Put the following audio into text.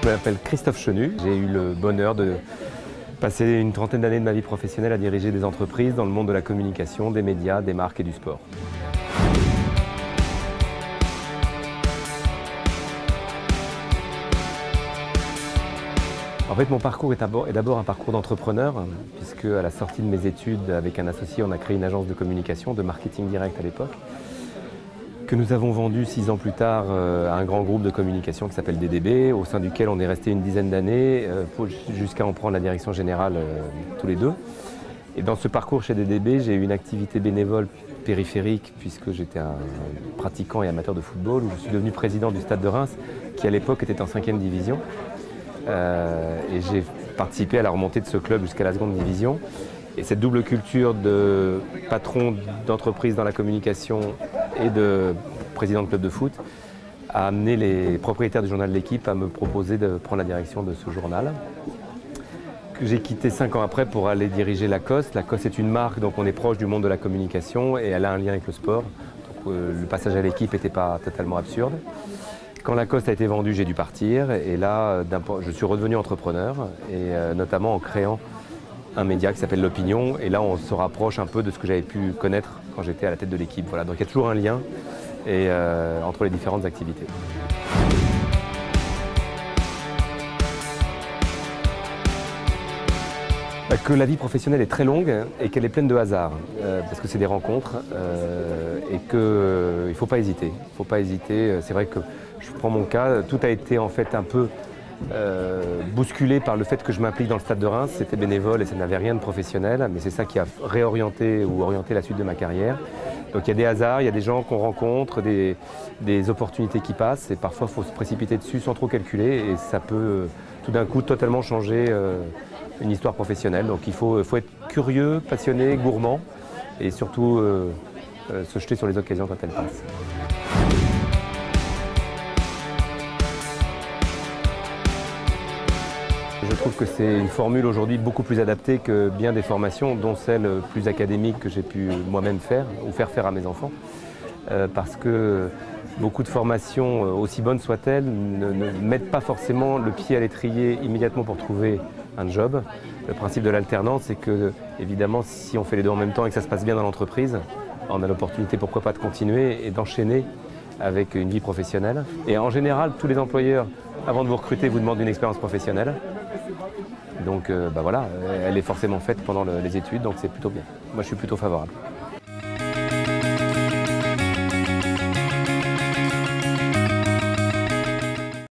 Je m'appelle Christophe Chenu. J'ai eu le bonheur de passer une trentaine d'années de ma vie professionnelle à diriger des entreprises dans le monde de la communication, des médias, des marques et du sport. En fait, mon parcours est d'abord un parcours d'entrepreneur, puisque à la sortie de mes études, avec un associé, on a créé une agence de communication, de marketing direct à l'époque, que nous avons vendu 6 ans plus tard à un grand groupe de communication qui s'appelle DDB, au sein duquel on est resté une dizaine d'années, jusqu'à en prendre la direction générale tous les deux. Et dans ce parcours chez DDB, j'ai eu une activité bénévole périphérique, puisque j'étais un pratiquant et amateur de football, où je suis devenu président du Stade de Reims, qui à l'époque était en 5e division. Et j'ai participé à la remontée de ce club jusqu'à la 2e division. Et cette double culture de patron d'entreprise dans la communication et de président de club de foot a amené les propriétaires du journal de l'équipe à me proposer de prendre la direction de ce journal, que j'ai quitté 5 ans après pour aller diriger Lacoste. Lacoste est une marque, donc on est proche du monde de la communication et elle a un lien avec le sport. Donc, le passage à l'équipe n'était pas totalement absurde. Quand Lacoste a été vendu, j'ai dû partir et là, je suis redevenu entrepreneur et notamment en créant un média qui s'appelle L'Opinion. Et là, on se rapproche un peu de ce que j'avais pu connaître quand j'étais à la tête de l'équipe. Voilà. Donc il y a toujours un lien entre les différentes activités. Que la vie professionnelle est très longue et qu'elle est pleine de hasard, parce que c'est des rencontres et qu'il ne faut pas hésiter. Il ne faut pas hésiter. C'est vrai que je prends mon cas, tout a été en fait un peu bousculé par le fait que je m'implique dans le Stade de Reims. C'était bénévole et ça n'avait rien de professionnel, mais c'est ça qui a réorienté ou orienté la suite de ma carrière. Donc il y a des hasards, il y a des gens qu'on rencontre, des opportunités qui passent et parfois il faut se précipiter dessus sans trop calculer et ça peut tout d'un coup totalement changer une histoire professionnelle. Donc il faut être curieux, passionné, gourmand et surtout se jeter sur les occasions quand elles passent. Je trouve que c'est une formule aujourd'hui beaucoup plus adaptée que bien des formations, dont celle plus académique que j'ai pu moi-même faire ou faire à mes enfants. Parce que beaucoup de formations, aussi bonnes soient-elles, ne mettent pas forcément le pied à l'étrier immédiatement pour trouver un job. Le principe de l'alternance, c'est que, évidemment, si on fait les deux en même temps et que ça se passe bien dans l'entreprise, on a l'opportunité, pourquoi pas, de continuer et d'enchaîner avec une vie professionnelle. Et en général, tous les employeurs, avant de vous recruter, vous demandent une expérience professionnelle. Donc voilà, elle est forcément faite pendant les études, donc c'est plutôt bien. Moi, je suis plutôt favorable.